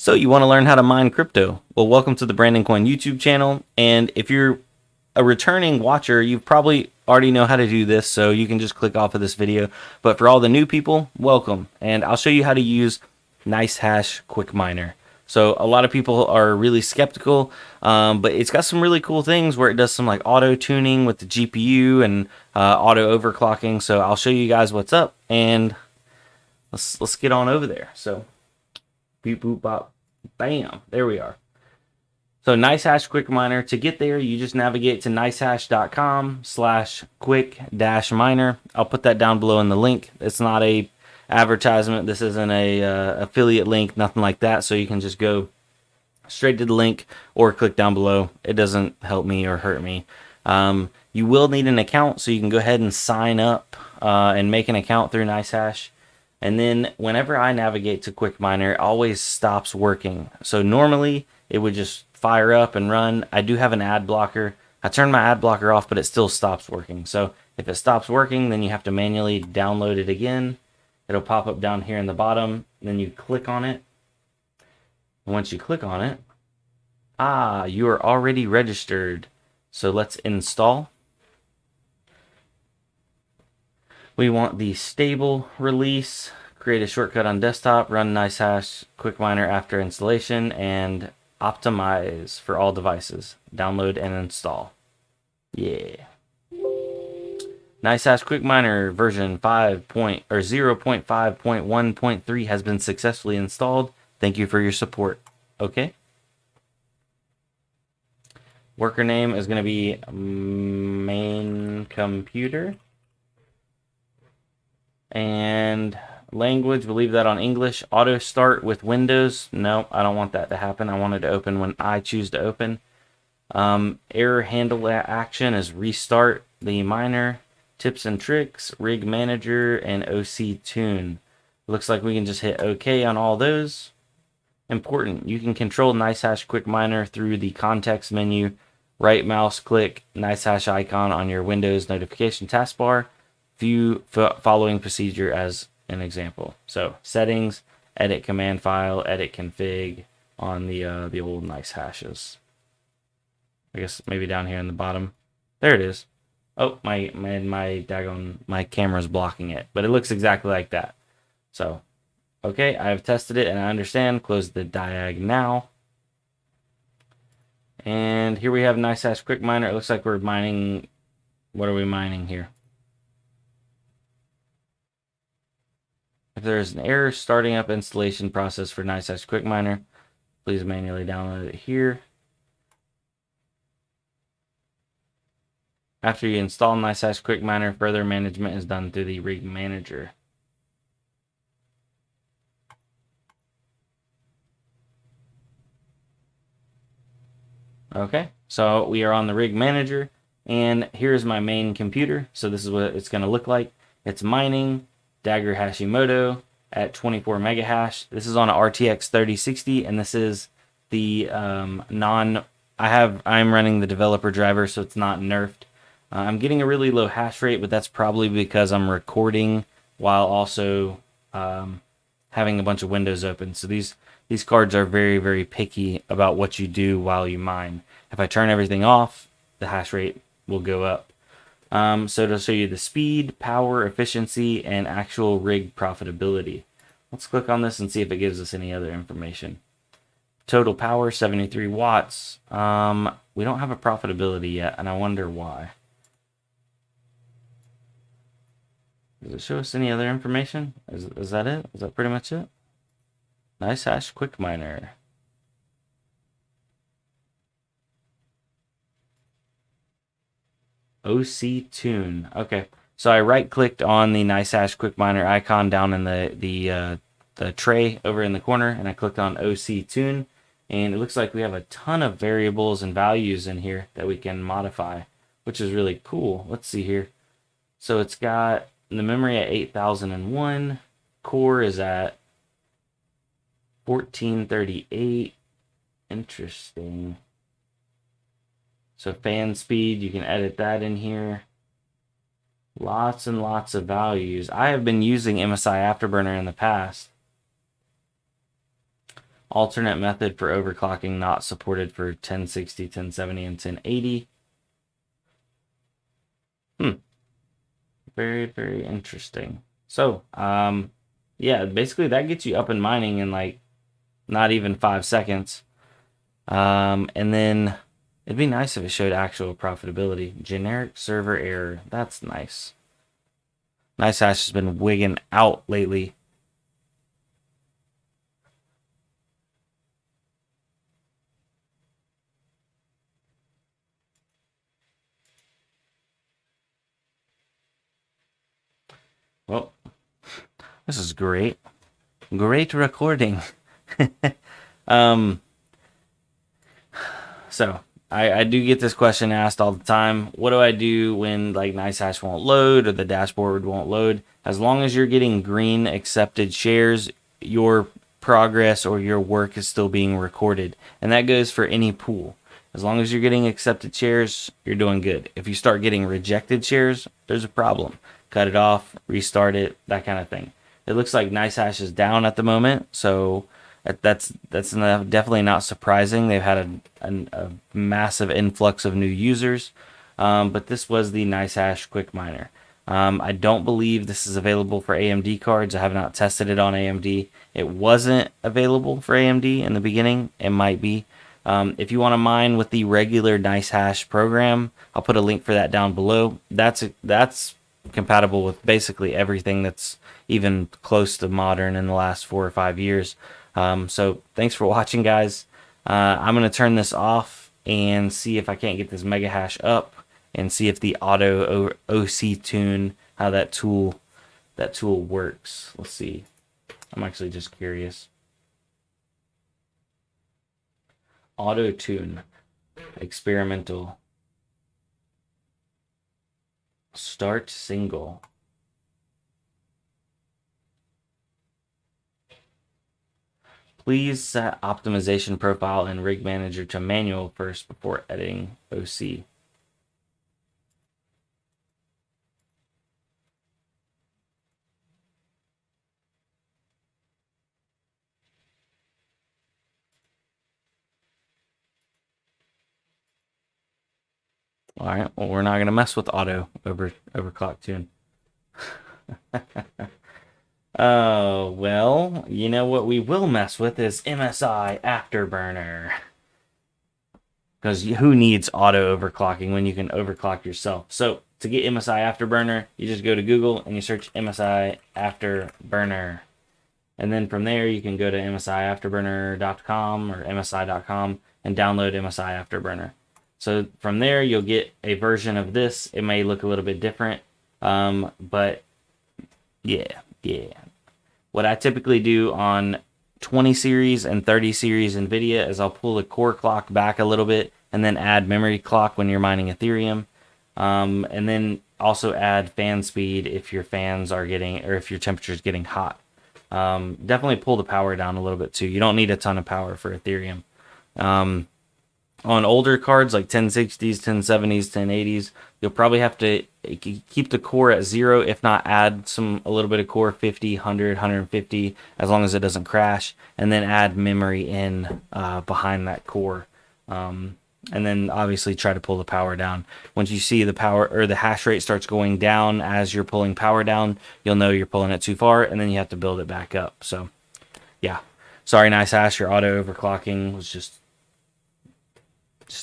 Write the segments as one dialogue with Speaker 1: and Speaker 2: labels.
Speaker 1: So you want to learn how to mine crypto? Well, welcome to the Brandon Coin YouTube channel. And if you're a returning watcher, you probably already know how to do this, so you can just click off of this video. But for all the new people, welcome. And I'll show you how to use Nicehash Quick Miner. So a lot of people are really skeptical, but it's got some really cool things where it does some like auto tuning with the GPU and auto overclocking. So I'll show you guys what's up, and let's get on over there. So beep boop bop. Bam, there we are. So Nicehash Quick Miner, to get there, you just navigate to nicehash.com/quick-miner. I'll put that down below in the link. It's not a advertisement. This isn't a affiliate link, nothing like that. So you can just go straight to the link or click down below. It doesn't help me or hurt me. You will need an account, so you can go ahead and sign up and make an account through Nicehash. And then whenever I navigate to Quick Miner, it always stops working. So normally it would just fire up and run. I do have an ad blocker. I turn my ad blocker off, but it still stops working. So if it stops working, then you have to manually download it again. It'll pop up down here in the bottom. Then you click on it. And once you click on it, you are already registered. So let's install. We want the stable release, create a shortcut on desktop, run Nicehash Quick Miner after installation, and optimize for all devices. Download and install. Yeah. Nicehash Quick Miner version 0.5.1.3 has been successfully installed. Thank you for your support. Okay. Worker name is going to be main computer. And language, we'll leave that on English. Auto start with Windows. No, I don't want that to happen. I want it to open when I choose to open. Error handle action is restart the miner. Tips and tricks, rig manager, and OC tune. Looks like we can just hit OK on all those. Important, you can control Nicehash Quick Miner through the context menu. Right mouse click Nicehash icon on your Windows notification taskbar. View following procedure as an example. So settings, edit command file, edit config on the old Nicehashes. I guess maybe down here in the bottom. There it is. Oh, my daggone, my camera's blocking it, but it looks exactly like that. So, okay, I've tested it and I understand. Close the diag now. And here we have Nicehash Quick Miner. It looks like we're mining. What are we mining here? If there is an error starting up installation process for Nicehash Quick Miner, please manually download it here. After you install Nicehash Quick Miner, further management is done through the rig manager. Okay, so we are on the rig manager, and here's my main computer. So this is what it's going to look like. It's mining Dagger Hashimoto at 24 megahash. This is on an RTX 3060, and this is the I'm running the developer driver, so it's not nerfed. I'm getting a really low hash rate, but that's probably because I'm recording while also having a bunch of windows open. So these cards are very, very picky about what you do while you mine. If I turn everything off, the hash rate will go up. So to show you the speed, power, efficiency, and actual rig profitability. Let's click on this and see if it gives us any other information. Total power, 73 watts. We don't have a profitability yet, and I wonder why. Does it show us any other information? Is that it? Is that pretty much it? Nicehash Quick Miner. OC tune. Okay, so I right-clicked on the Nicehash Quick Miner icon down in the tray over in the corner, and I clicked on OC tune, and it looks like we have a ton of variables and values in here that we can modify, which is really cool. Let's see here. So it's got the memory at 8001, core is at 1438. Interesting. So fan speed, you can edit that in here. Lots and lots of values. I have been using Msi Afterburner in the past. Alternate method for overclocking not supported for 1060, 1070, and 1080. Very, very interesting. So, yeah, basically that gets you up and mining in like not even 5 seconds. And then it'd be nice if it showed actual profitability. Generic server error. That's nice. Nicehash has been wigging out lately. Well, this is great. Great recording. So I do get this question asked all the time. What do I do when like Nicehash won't load or the dashboard won't load? As long as you're getting green accepted shares, your progress or your work is still being recorded. And that goes for any pool. As long as you're getting accepted shares, you're doing good. If you start getting rejected shares, there's a problem. Cut it off, restart it, that kind of thing. It looks like Nicehash is down at the moment, so that's definitely not surprising. They've had a massive influx of new users, but this was the Nicehash Quick Miner. I don't believe this is available for AMD cards. I have not tested it on AMD. It wasn't available for AMD in the beginning. It might be. If you want to mine with the regular Nicehash program, I'll put a link for that down below. That's compatible with basically everything that's even close to modern in the last 4 or 5 years. So thanks for watching, guys. I'm going to turn this off and see if I can't get this mega hash up and see if the auto OC tune, how that tool works. Let's see. I'm actually just curious. Auto tune, experimental, start single. Please set optimization profile and rig manager to manual first before editing OC. All right, well, we're not going to mess with auto overclock tune. Oh, well, you know what we will mess with is MSI Afterburner. Because who needs auto overclocking when you can overclock yourself? So to get MSI Afterburner, you just go to Google and you search MSI Afterburner. And then from there, you can go to msiafterburner.com or msi.com and download MSI Afterburner. So from there, you'll get a version of this. It may look a little bit different, but yeah. What I typically do on 20 series and 30 series NVIDIA is I'll pull the core clock back a little bit and then add memory clock when you're mining Ethereum. And then also add fan speed if your fans are getting, or if your temperature is getting hot. Definitely pull the power down a little bit too. You don't need a ton of power for Ethereum. On older cards like 1060s, 1070s, 1080s, you'll probably have to keep the core at 0, if not add a little bit of core, 50, 100, 150, as long as it doesn't crash, and then add memory in behind that core. And then obviously try to pull the power down. Once you see the power or the hash rate starts going down as you're pulling power down, you'll know you're pulling it too far, and then you have to build it back up. So, yeah. Sorry, Nicehash, your auto overclocking was just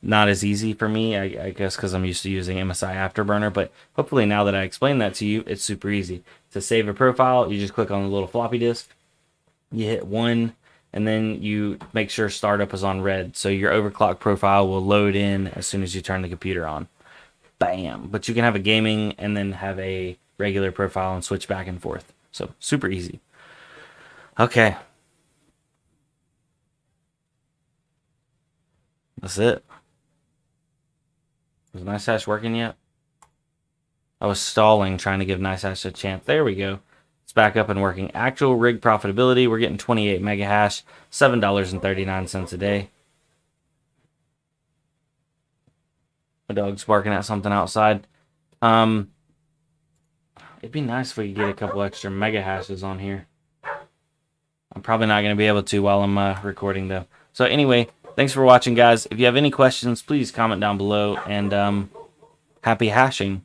Speaker 1: not as easy for me, I guess, because I'm used to using MSI Afterburner. But hopefully now that I explained that to you, it's super easy. To save a profile, you just click on the little floppy disk, you hit 1, and then you make sure startup is on red. So your overclock profile will load in as soon as you turn the computer on. Bam! But you can have a gaming and then have a regular profile and switch back and forth. So super easy. Okay. That's it. Is Nicehash working yet? I was stalling, trying to give Nicehash a chance. There we go. It's back up and working. Actual rig profitability, we're getting 28 mega hash, $7.39 a day. My dog's barking at something outside. It'd be nice if we could get a couple extra mega hashes on here. I'm probably not going to be able to while I'm recording though. So anyway, thanks for watching, guys. If you have any questions, please comment down below, and happy hashing.